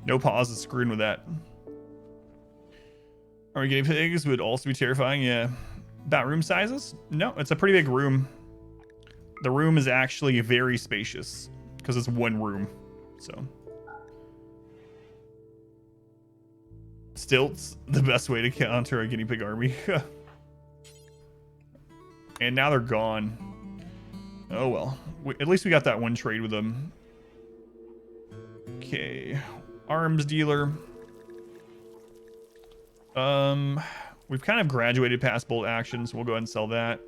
No pause is screwing with that. Our guinea pigs would also be terrifying. Yeah. About room sizes? No, it's a pretty big room. The room is actually very spacious because it's one room. So. Stilts, the best way to counter a guinea pig army. And now they're gone. Oh well. At least we got that one trade with them. Okay. Arms dealer. We've kind of graduated past bolt actions, so we'll go ahead and sell that.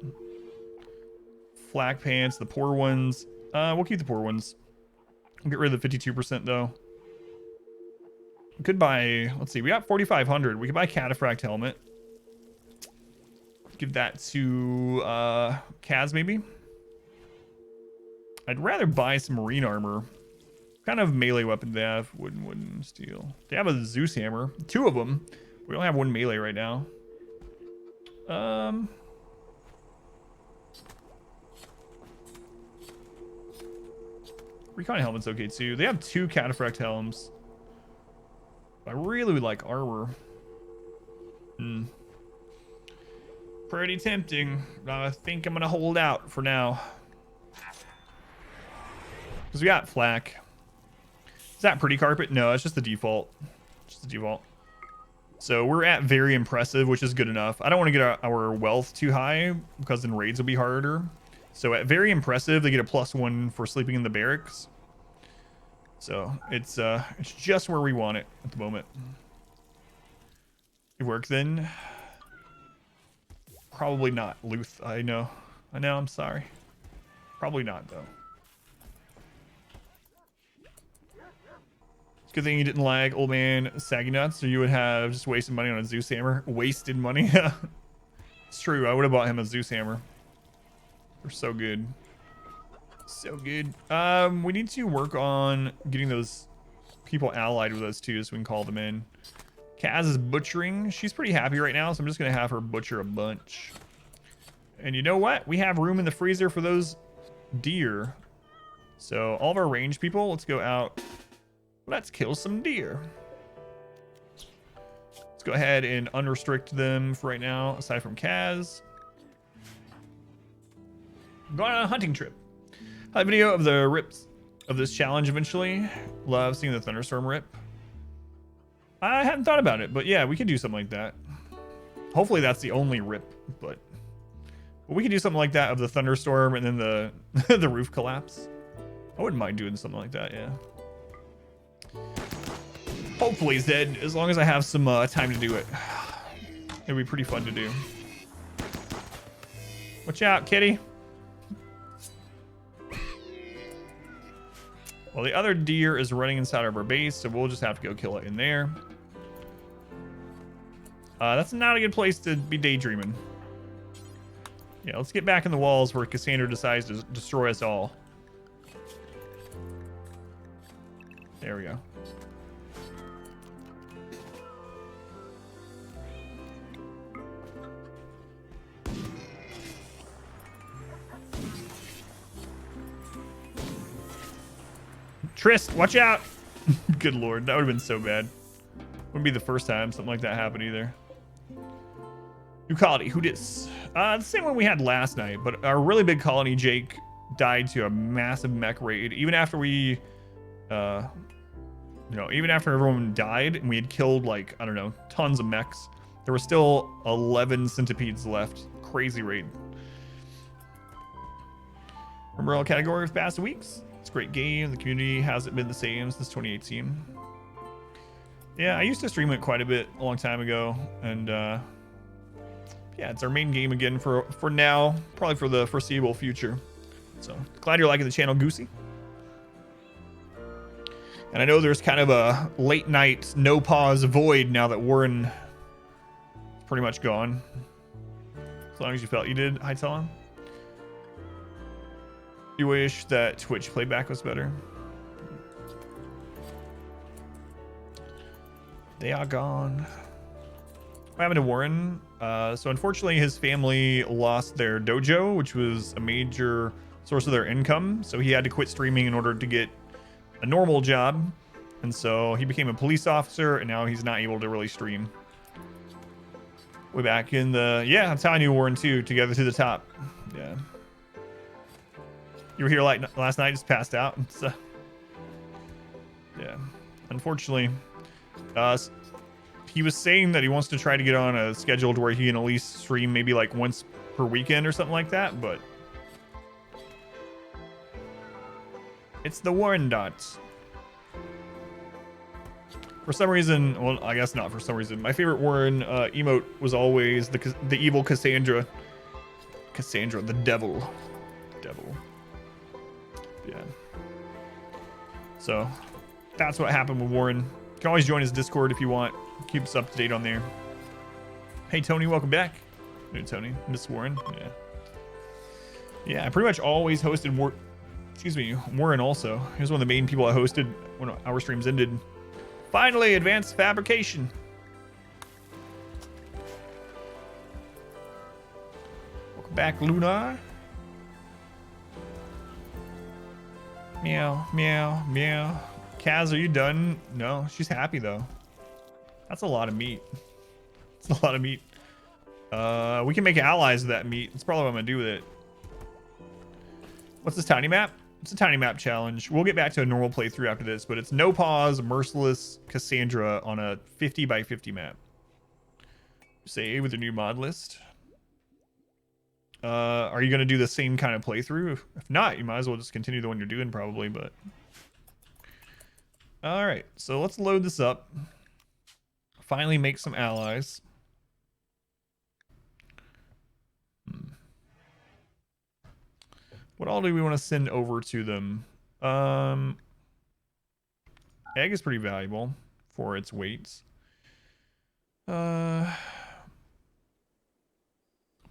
Flak pants, the poor ones. We'll keep the poor ones. We'll get rid of the 52% though. We could buy, let's see, we got 4,500. We could buy Cataphract helmet. Give that to Kaz maybe. I'd rather buy some marine armor. What kind of melee weapon do they have? Wooden, steel. They have a Zeus hammer. 2 of them. We only have 1 melee right now. Recon helmet's okay too. They have 2 Cataphract helms. I really would like armor. Pretty tempting. I think I'm gonna hold out for now. Because we got flak. Is that pretty carpet? No, it's just the default. Just the default. So we're at very impressive, which is good enough. I don't want to get our wealth too high because then raids will be harder. So at very impressive, they get a +1 for sleeping in the barracks. So it's just where we want it at the moment. It work then. Probably not, Luth. I know, I'm sorry. Probably not, though. It's a good thing you didn't lag, old man saggy nuts, or you would have just wasted money on a Zeus hammer. Wasted money? It's true, I would have bought him a Zeus hammer. They're so good. So good. We need to work on getting those people allied with us, too, so we can call them in. Kaz is butchering. She's pretty happy right now, so I'm just going to have her butcher a bunch. And you know what? We have room in the freezer for those deer. So all of our range people, let's go out. Let's kill some deer. Let's go ahead and unrestrict them for right now, aside from Kaz. I'm going on a hunting trip. I have a video of the rips of this challenge eventually. Love seeing the thunderstorm rip. I hadn't thought about it, but yeah, we could do something like that. Hopefully that's the only rip, but we could do something like that of the thunderstorm and then the the roof collapse. I wouldn't mind doing something like that, yeah. Hopefully Zed, as long as I have some time to do it. It'd be pretty fun to do. Watch out, kitty. Well, the other deer is running inside of our base, so we'll just have to go kill it in there. That's not a good place to be daydreaming. Yeah, let's get back in the walls where Cassandra decides to destroy us all. There we go. Trist, watch out! Good lord, that would have been so bad. Wouldn't be the first time something like that happened either. New colony, who dis? The same one we had last night, but our really big colony, Jake, died to a massive mech raid. Even after we, even after everyone died and we had killed, like, I don't know, tons of mechs, there were still 11 centipedes left. Crazy raid. RimWorld category of past weeks. It's a great game. The community hasn't been the same since 2018. Yeah, I used to stream it quite a bit a long time ago, and yeah, it's our main game again for now, probably for the foreseeable future. So glad you're liking the channel, Goosey. And I know there's kind of a late night no pause void now that Warren is pretty much gone. As long as you felt you did, hi Talon. You wish that Twitch playback was better. They are gone. What happened to Warren? So unfortunately his family lost their dojo, which was a major source of their income. So he had to quit streaming in order to get a normal job. And so he became a police officer, and now he's not able to really stream. Way back in the... Yeah, that's how I knew Warren too. Together to the top. Yeah. You were here like last night, just passed out. So, yeah. Unfortunately, he was saying that he wants to try to get on a schedule to where he can at least stream maybe like once per weekend or something like that, but it's the Warren dots. For some reason, well, I guess not for some reason, my favorite Warren emote was always the evil Cassandra. Cassandra, the devil. Yeah. So, that's what happened with Warren. You can always join his Discord if you want. Keep us up to date on there. Hey, Tony, welcome back. Hey, Tony. Miss Warren. Yeah. Yeah, I pretty much always hosted Warren also. He was one of the main people I hosted when our streams ended. Finally, advanced fabrication. Welcome back, Lunar. Meow, meow, meow. Kaz, are you done? No, she's happy though. That's a lot of meat. It's a lot of meat. We can make allies of that meat. That's probably what I'm gonna do with it. What's this tiny map? It's a tiny map challenge. We'll get back to a normal playthrough after this, but it's no pause, Merciless Cassandra on a 50 by 50 map. Save with a new mod list. Are you gonna do the same kind of playthrough? If not, you might as well just continue the one you're doing probably, but. All right, so let's load this up. Finally make some allies. What all do we want to send over to them? Egg is pretty valuable for its weights. I'm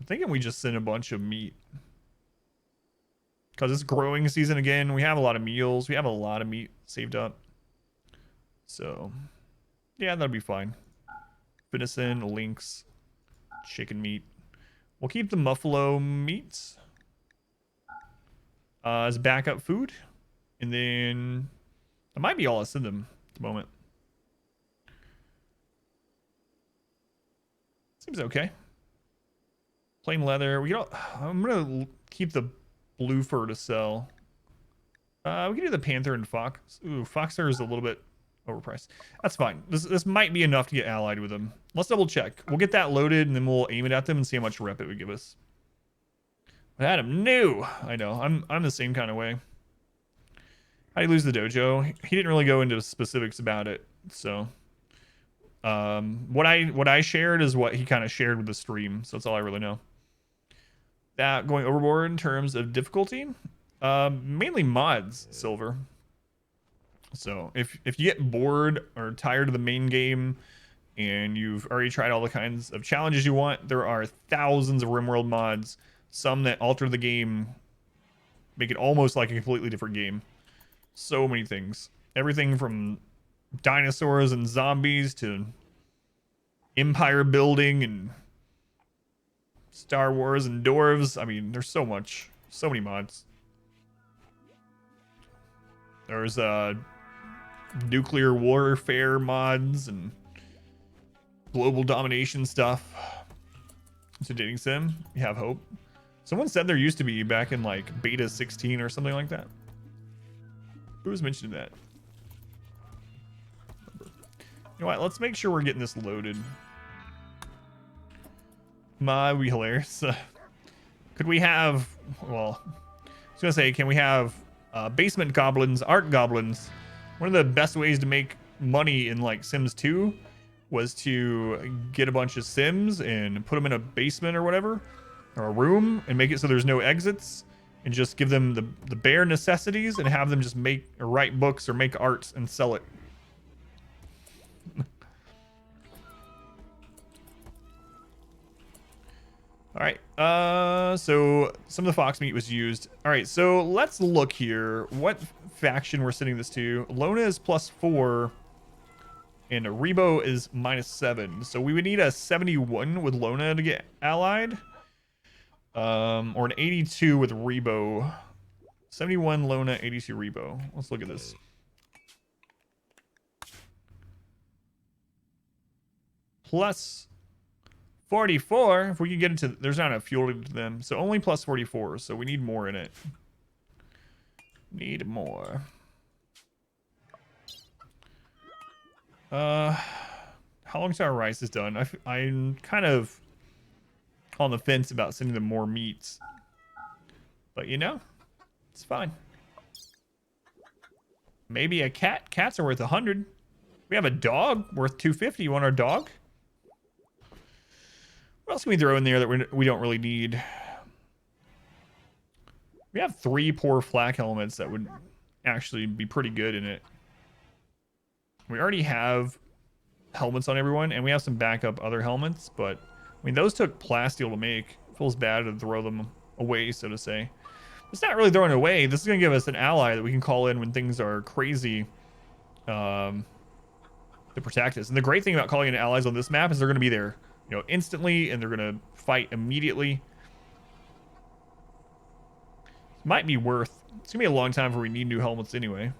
thinking we just send a bunch of meat. Because it's growing season again. We have a lot of meals. We have a lot of meat saved up. So, yeah, that'll be fine. Venison, lynx, chicken meat. We'll keep the buffalo meats as backup food. And then that might be all I send them at the moment. Seems okay. Plain leather. I'm gonna keep the blue fur to sell. We can do the panther and fox. Ooh, fox fur is a little bit overpriced. That's fine. This might be enough to get allied with them. Let's double check. We'll get that loaded and then we'll aim it at them and see how much rep it would give us. But Adam, no. I know. I'm the same kind of way. How do you lose the dojo? He didn't really go into specifics about it. So what I shared is what he kind of shared with the stream. So that's all I really know. That going overboard in terms of difficulty, mainly mods, Silver. So if you get bored or tired of the main game and you've already tried all the kinds of challenges you want, there are thousands of RimWorld mods, some that alter the game, make it almost like a completely different game. So many things. Everything from dinosaurs and zombies to empire building and Star Wars and dwarves. I mean, there's so many mods. There's nuclear warfare mods and global domination stuff. It's a dating sim. You have hope. Someone said there used to be back in like beta 16 or something like that. Who was mentioning that? You know what? Let's make sure we're getting this loaded. Would be hilarious. Could we have, well, I was gonna say, can we have basement goblins, art goblins? One of the best ways to make money in like Sims 2 was to get a bunch of Sims and put them in a basement or whatever, or a room, and make it so there's no exits, and just give them the bare necessities and have them just make or write books or make art and sell it. All right, so some of the fox meat was used. All right, so let's look here. What faction we're sending this to? Lona is +4, and Rebo is -7. So we would need a 71 with Lona to get allied, or an 82 with Rebo. 71 Lona, 82 Rebo. Let's look at this. plus 44. If we can get into, there's not enough fuel to them, so only plus 44. So we need more in it. Need more. How long till our rice is done? I'm kind of on the fence about sending them more meats, but you know, it's fine. Maybe a cat. Cats are worth 100. We have a dog worth 250. You want our dog? What else can we throw in there that we don't really need? We have 3 poor flak helmets that would actually be pretty good in it. We already have helmets on everyone, and we have some backup other helmets, but I mean, those took plasteel to make. It feels bad to throw them away, so to say. It's not really throwing it away. This is going to give us an ally that we can call in when things are crazy to protect us. And the great thing about calling in allies on this map is they're going to be there, you know, instantly, and they're going to fight immediately. It might be worth... It's going to be a long time before we need new helmets anyway.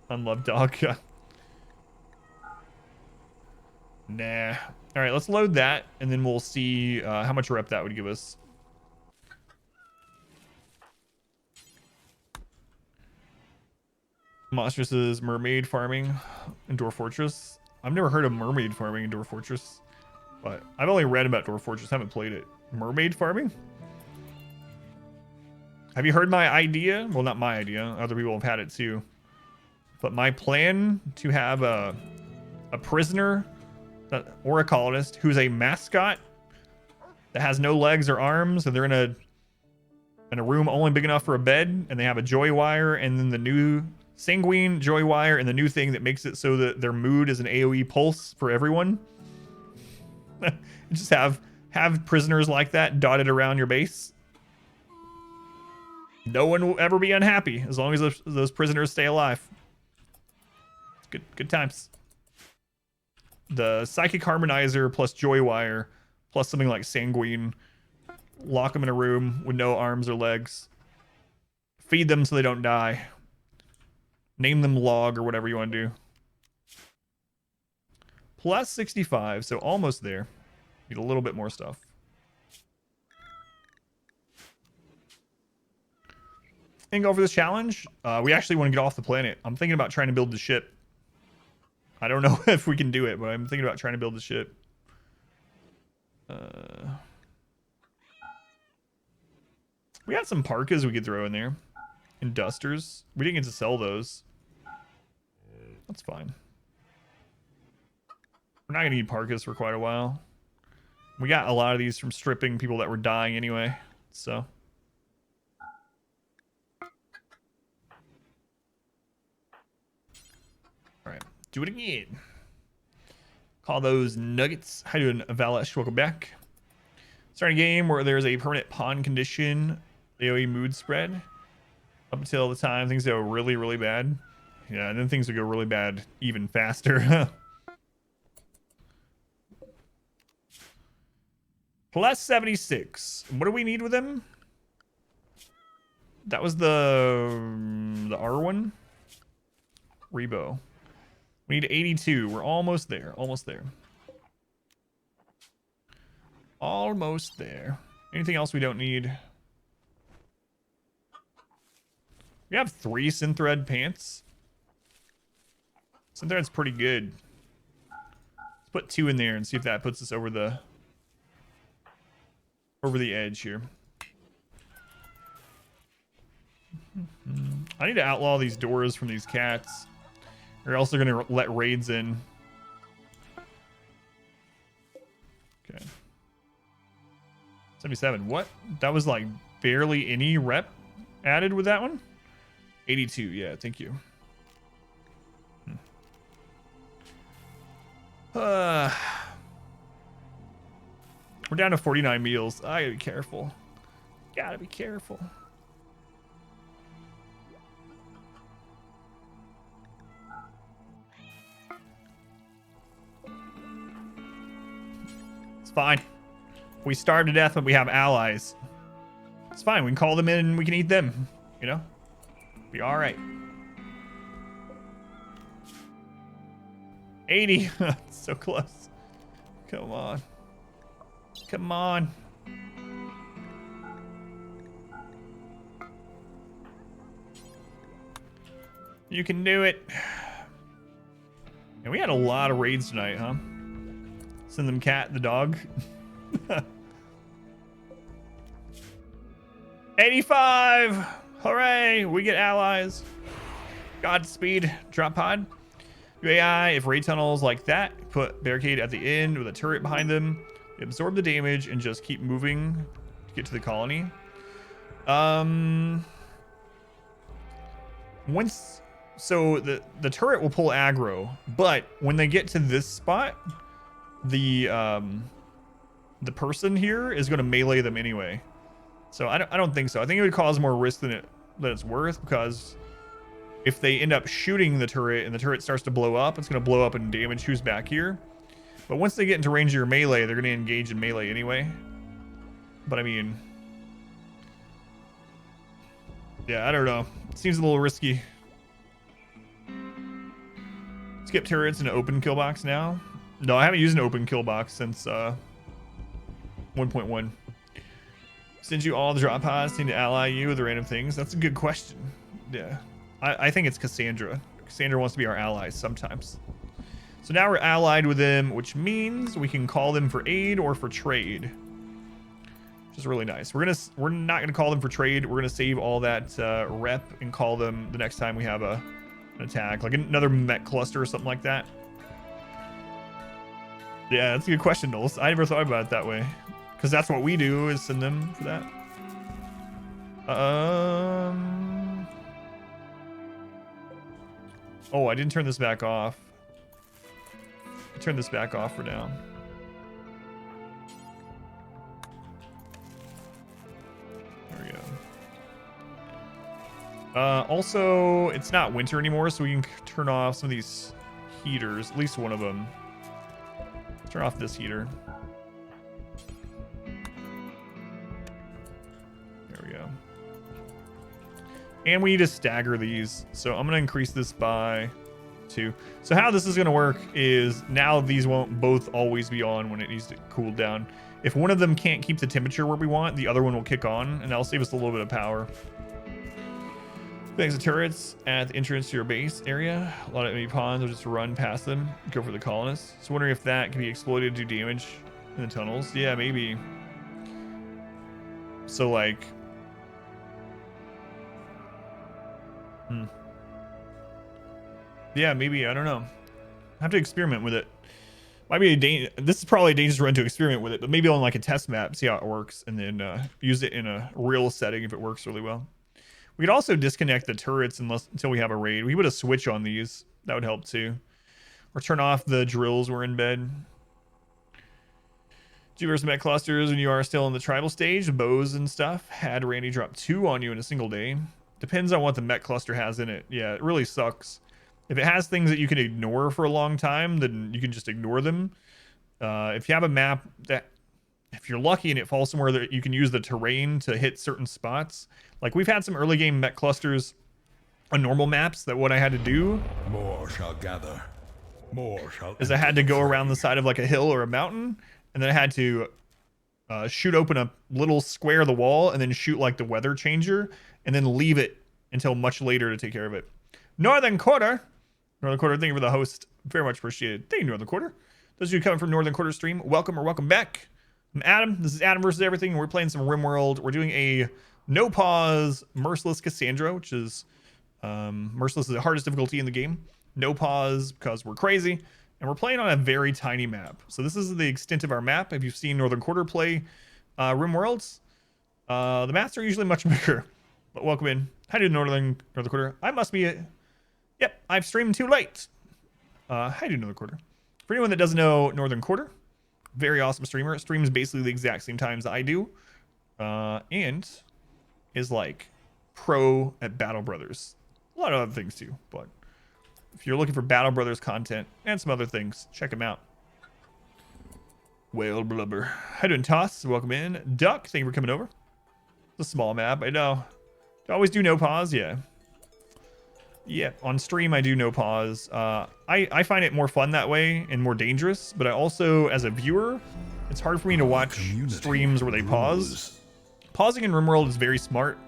Unloved dog. Nah. All right, let's load that, and then we'll see how much rep that would give us. Monstrous' mermaid farming in Dwarf Fortress. I've never heard of mermaid farming in Dwarf Fortress, but I've only read about Dwarf Fortress, haven't played it. Mermaid farming? Have you heard my idea? Well, not my idea. Other people have had it too. But my plan to have a prisoner or a colonist who's a mascot that has no legs or arms, and they're in a room only big enough for a bed, and they have a joy wire, and then the new sanguine joy wire, and the new thing that makes it so that their mood is an AoE pulse for everyone. Just have prisoners like that dotted around your base. No one will ever be unhappy as long as those prisoners stay alive. Good times. The psychic harmonizer plus joy wire plus something like sanguine. Lock them in a room with no arms or legs. Feed them so they don't die. Name them Log or whatever you want to do. Plus 65, so almost there. Need a little bit more stuff. And go for this challenge. We actually want to get off the planet. I'm thinking about trying to build the ship. I don't know if we can do it, but I'm thinking about trying to build the ship. We got some parkas we could throw in there. And dusters. We didn't get to sell those. That's fine. We're not going to need parkas for quite a while. We got a lot of these from stripping people that were dying anyway. So. Alright. Do it again. Call those nuggets. How you doing, Valesh? Welcome back. Starting a game where there's a permanent pawn condition. AoE mood spread. Up until the time things go really, really bad. Yeah, and then things will go really bad even faster. Plus 76. What do we need with them? That was the R1. Rebo. We need 82. We're almost there. Almost there. Almost there. Anything else we don't need? We have 3 synthread pants. Synthread's pretty good. Let's put 2 in there and see if that puts us over the edge here. I need to outlaw these doors from these cats, or else they're gonna let raids in. Okay. 77. What? That was like barely any rep added with that one. 82. Yeah, thank you. We're down to 49 meals. I gotta be careful. Gotta be careful. It's fine. We starve to death, but we have allies. It's fine. We can call them in and we can eat them. You know? Be alright. 80. So close. Come on. Come on. You can do it. And we had a lot of raids tonight, huh? Send them cat the dog. 85. Hooray. We get allies. Godspeed. Drop pod. UAI, if raid tunnels like that, put barricade at the end with a turret behind them. Absorb the damage and just keep moving to get to the colony. So the turret will pull aggro, but when they get to this spot, the person here is going to melee them anyway. So I don't think so. I think it would cause more risk than it's worth, because if they end up shooting the turret and the turret starts to blow up, it's going to blow up and damage who's back here. But once they get into range of your melee, they're going to engage in melee anyway. But I mean, yeah, I don't know. It seems a little risky. Skip turrets into open kill box now. No, I haven't used an open kill box since 1.1. Send you all the drop pods, need to ally you with random things. That's a good question. Yeah, I think it's Cassandra. Cassandra wants to be our ally sometimes. So now we're allied with them, which means we can call them for aid or for trade, which is really nice. We're not gonna call them for trade. We're gonna save all that rep and call them the next time we have an attack, like another mech cluster or something like that. Yeah, that's a good question, Knowles. I never thought about it that way, because that's what we do, is send them for that. Oh, I didn't turn this back off. Turn this back off for now. There we go. Also, it's not winter anymore, so we can turn off some of these heaters, at least one of them. Turn off this heater. There we go. And we need to stagger these, so I'm going to increase this by 2. So how this is going to work is now these won't both always be on when it needs to cool down. If one of them can't keep the temperature where we want, the other one will kick on, and that'll save us a little bit of power. Thanks to turrets at the entrance to your base area. A lot of enemy pawns will just run past them, go for the colonists. So wondering if that can be exploited to do damage in the tunnels. Yeah, maybe. So like, yeah, maybe, I don't know. I have to experiment with it. Might be this is probably a dangerous run to experiment with it, but maybe on like a test map, see how it works, and then use it in a real setting if it works really well. We could also disconnect the turrets until we have a raid. We put a switch on these. That would help too. Or turn off the drills we're in bed. Do versus mech clusters when you are still in the tribal stage, bows and stuff. Had Randy drop 2 on you in a single day. Depends on what the mech cluster has in it. Yeah, it really sucks. If it has things that you can ignore for a long time, then you can just ignore them. If you have a map that, if you're lucky and it falls somewhere that you can use the terrain to hit certain spots. Like we've had some early game mech clusters on normal maps that what I had to do more shall gather. More shall is I had to go around the side of like a hill or a mountain, and then I had to shoot open a little square of the wall and then shoot like the weather changer and then leave it until much later to take care of it. Northern Quarter, thank you for the host. Very much appreciated. Thank you, Northern Quarter. Those of you coming from Northern Quarter stream, welcome or welcome back. I'm Adam. This is Adam versus Everything. We're playing some RimWorld. We're doing a no pause Merciless Cassandra, which is Merciless is the hardest difficulty in the game. No pause because we're crazy, and we're playing on a very tiny map. So this is the extent of our map. If you've seen Northern Quarter play RimWorlds, the maps are usually much bigger. But welcome in. How do you do Northern Quarter? I must be yep, I've streamed too late. How do you do Northern Quarter? For anyone that doesn't know Northern Quarter, very awesome streamer. Streams basically the exact same times I do, and is like pro at Battle Brothers. A lot of other things too, but if you're looking for Battle Brothers content and some other things, check him out. Whale blubber. How you doing, Toss? Welcome in. Duck, thank you for coming over. It's a small map, I know. You always do no pause, yeah. Yeah, on stream I do no pause. I find it more fun that way and more dangerous, but I also, as a viewer, it's hard for me to watch streams where they pause. Pausing in RimWorld is very smart.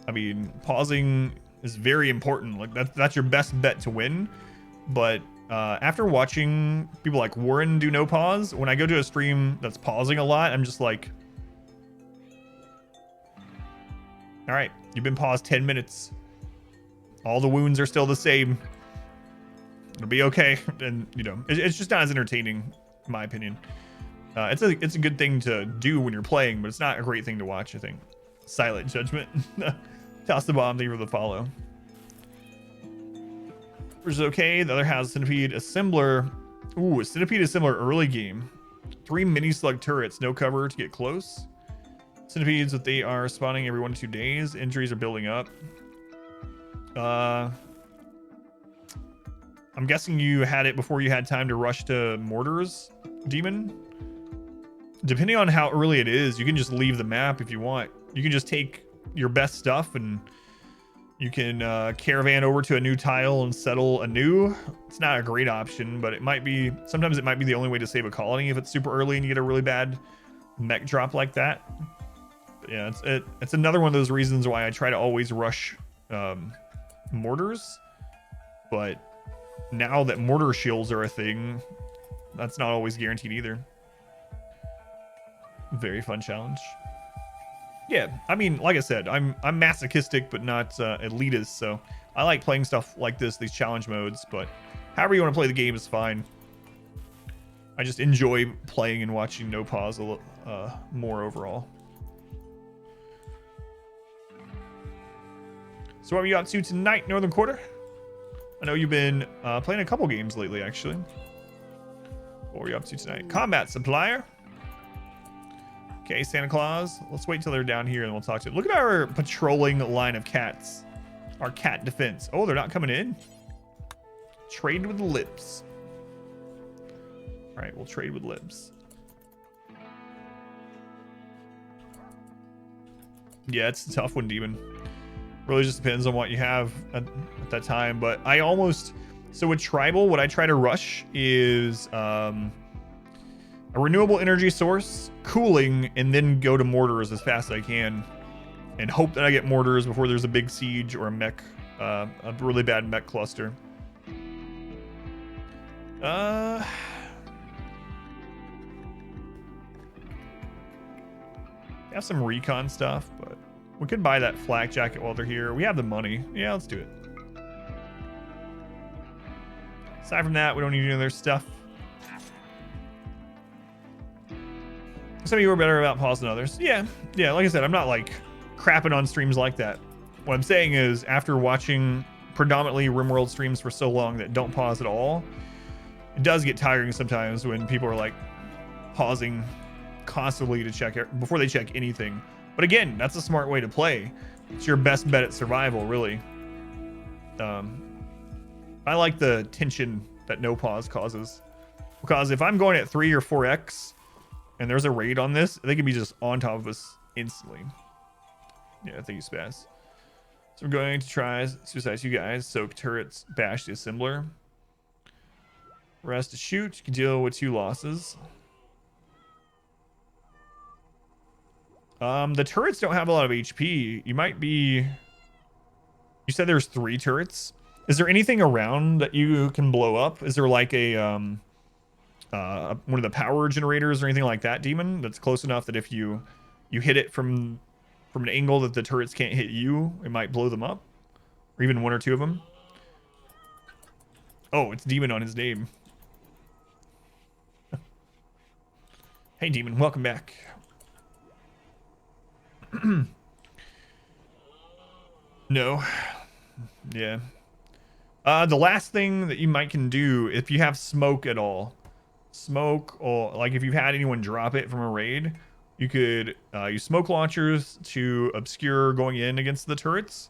I mean, pausing is very important. Like that's your best bet to win. But after watching people like Warren do no pause, when I go to a stream that's pausing a lot, I'm just like, all right, you've been paused 10 minutes. All the wounds are still the same. It'll be okay. And, you know, it's just not as entertaining, in my opinion. It's a good thing to do when you're playing, but it's not a great thing to watch, I think. Silent judgment. Toss the bomb, thank you for the follow. Which is okay. The other has Centipede Assembler. Ooh, Centipede Assembler early game. 3 mini slug turrets, no cover to get close. Centipedes, that they are spawning every 1 to 2 days. Injuries are building up. I'm guessing you had it before you had time to rush to mortars, Demon. Depending on how early it is, you can just leave the map if you want. You can just take your best stuff and you can caravan over to a new tile and settle anew. It's not a great option, but it might be. Sometimes it might be the only way to save a colony if it's super early and you get a really bad mech drop like that. But yeah, it's another one of those reasons why I try to always rush mortars. But now that mortar shields are a thing, that's not always guaranteed either. Very fun challenge. Yeah, I mean, like I said, I'm masochistic but not elitist, so I like playing stuff like this, these challenge modes, but however you want to play the game is fine. I just enjoy playing and watching no pause a little more overall. So what are you up to tonight, Northern Quarter? I know you've been playing a couple games lately, actually. What are you up to tonight? Combat Supplier. Okay, Santa Claus. Let's wait till they're down here and we'll talk to them. Look at our patrolling line of cats. Our cat defense. Oh, they're not coming in. Trade with lips. All right, we'll trade with lips. Yeah, it's a tough one, Demon. Really just depends on what you have at that time. But I almost... So with Tribal, what I try to rush is... a renewable energy source, cooling, and then go to mortars as fast as I can, and hope that I get mortars before there's a big siege or a mech, a really bad mech cluster. Have some recon stuff, but we could buy that flak jacket while they're here. We have the money. Yeah, let's do it. Aside from that, we don't need any other stuff. Some of you are better about pause than others. Yeah, like I said, I'm not like crapping on streams like that. What I'm saying is, after watching predominantly RimWorld streams for so long that don't pause at all, it does get tiring sometimes when people are like pausing constantly to check it before they check anything. But again, that's a smart way to play. It's your best bet at survival, really. I like the tension that no pause causes, because if I'm going at 3 or 4x and there's a raid on this, they can be just on top of us instantly. Yeah, thank you, Spaz. So we're going to try suicide you guys. Soak turrets, bash the assembler. Rest to shoot. You can deal with 2 losses. The turrets don't have a lot of HP. You might be... You said there's 3 turrets. Is there anything around that you can blow up? Is there like a one of the power generators or anything like that, Demon, that's close enough that if you hit it from an angle that the turrets can't hit you, it might blow them up? Or even 1 or 2 of them? Oh, it's Demon on his name. Hey, Demon, welcome back. No. Yeah. The last thing that you might can do, if you have smoke at all, smoke, or like if you've had anyone drop it from a raid, you could use smoke launchers to obscure going in against the turrets.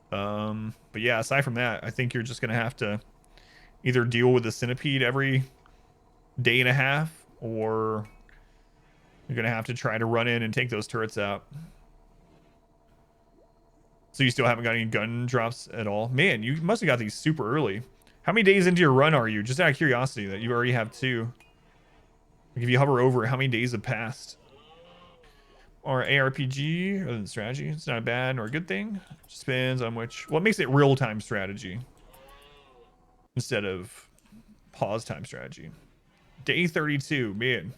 But yeah, aside from that, I think you're just gonna have to either deal with the centipede every day and a half, or you're gonna have to try to run in and take those turrets out. So you still haven't got any gun drops at all? Man, you must have got these super early. How many days into your run are you? Just out of curiosity that you already have 2. Like if you hover over it, how many days have passed? Or ARPG other than strategy. It's not a bad or a good thing. Just depends on which. Well, it makes it real-time strategy instead of pause time strategy. Day 32, man.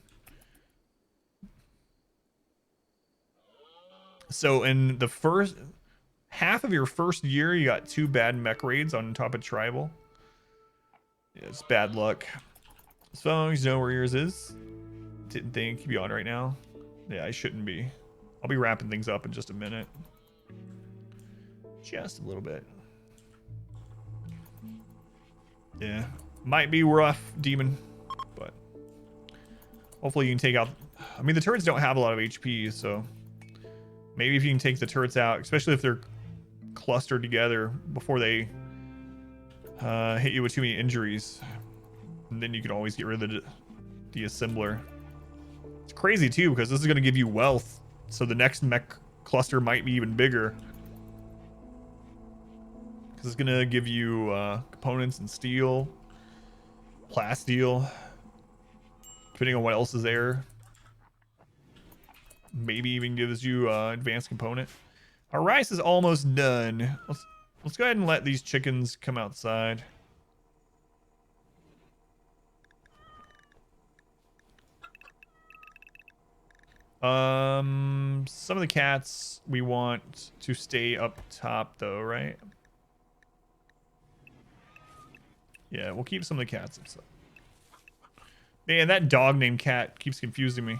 So in the first half of your first year, you got 2 bad mech raids on top of tribal. Yeah, it's bad luck. As long as you know where yours is. Didn't think you'd be on right now. Yeah, I shouldn't be. I'll be wrapping things up in just a minute. Just a little bit. Yeah, might be rough, demon, but hopefully you can take out. I mean, the turrets don't have a lot of HP, so maybe if you can take the turrets out, especially if they're clustered together before they hit you with too many injuries, and then you can always get rid of the assembler. It's crazy too because this is going to give you wealth, so the next mech cluster might be even bigger. Because it's going to give you components and steel, plasteel, depending on what else is there. Maybe even gives you advanced component. Our rice is almost done. Let's go ahead and let these chickens come outside. Some of the cats we want to stay up top though, right? Yeah, we'll keep some of the cats upside. Man, that dog named Cat keeps confusing me.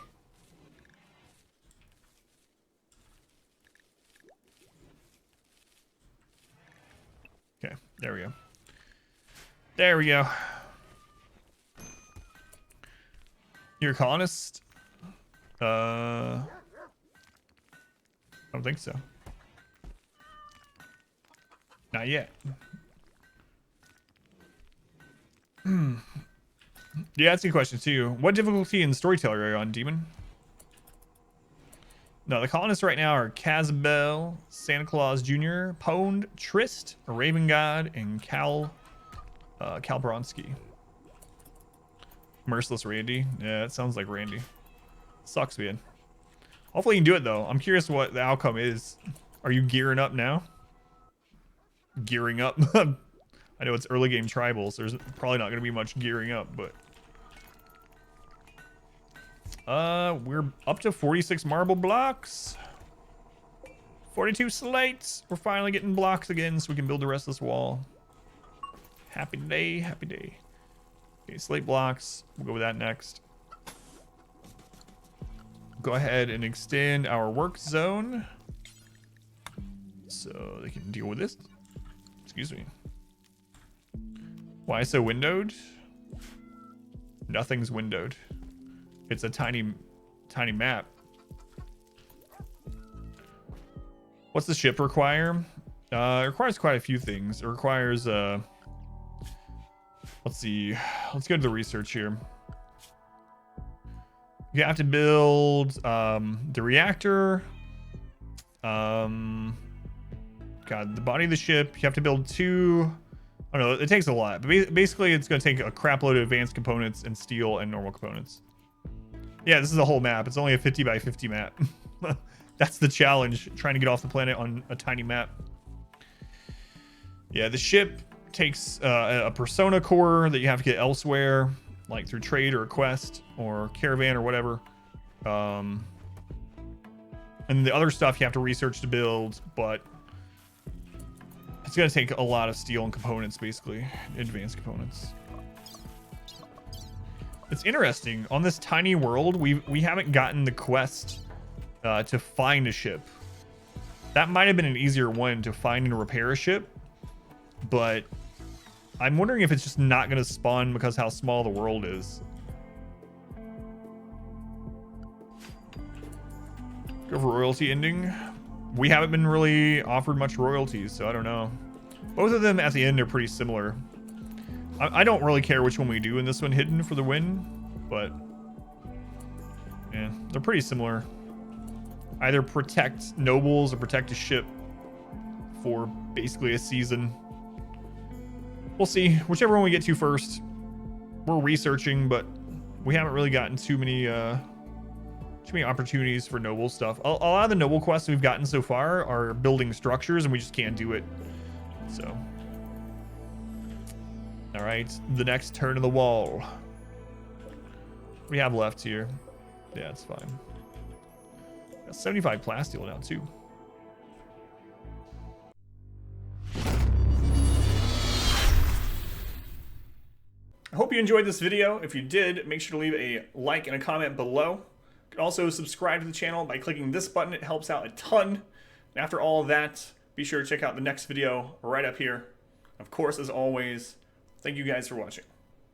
Okay, there we go. There we go. You're a colonist? I don't think so. Not yet. Yeah, that's a good question too. What difficulty in storyteller are you on, Demon? No, the colonists right now are Casabel, Santa Claus Jr., Pwned, Trist, Raven God, and Cal Bronsky. Merciless Randy. Yeah, that sounds like Randy. Sucks, man. Hopefully you can do it though. I'm curious what the outcome is. Are you gearing up now? Gearing up? I know it's early game tribals. There's probably not going to be much gearing up, but we're up to 46 marble blocks, 42 slates. We're finally getting blocks again so we can build the rest of this wall. Happy day, happy day. Okay, slate blocks. We'll go with that next. Go ahead and extend our work zone so they can deal with this. Excuse me. Why so windowed? Nothing's windowed. It's a tiny map. What's the ship require? It requires quite a few things. It requires let's see. Let's go to the research here. You have to build the reactor. God, the body of the ship. You have to build 2. I don't know, it takes a lot, but basically it's going to take a crap load of advanced components and steel and normal components. Yeah, this is a whole map. It's only a 50 by 50 map. That's the challenge, trying to get off the planet on a tiny map. Yeah, the ship takes a persona core that you have to get elsewhere, like through trade or a quest or caravan or whatever. And the other stuff you have to research to build, but it's going to take a lot of steel and components, basically. Advanced components. It's interesting. On this tiny world, we haven't gotten the quest to find a ship. That might have been an easier one to find and repair a ship. But I'm wondering if it's just not going to spawn because how small the world is. Go for royalty ending. We haven't been really offered much royalties, so I don't know. Both of them at the end are pretty similar. I don't really care which one we do in this one hidden for the win, but yeah, they're pretty similar. Either protect nobles or protect a ship for basically a season. We'll see. Whichever one we get to first. We're researching, but we haven't really gotten too many opportunities for noble stuff. A lot of the noble quests we've gotten so far are building structures, and we just can't do it. So, all right, the next turn of the wall. What do we have left here? Yeah, it's fine. Got 75 plasteel now too. I hope you enjoyed this video. If you did, make sure to leave a like and a comment below. You can also subscribe to the channel by clicking this button. It helps out a ton. And after all of that, be sure to check out the next video right up here. Of course, as always, thank you guys for watching.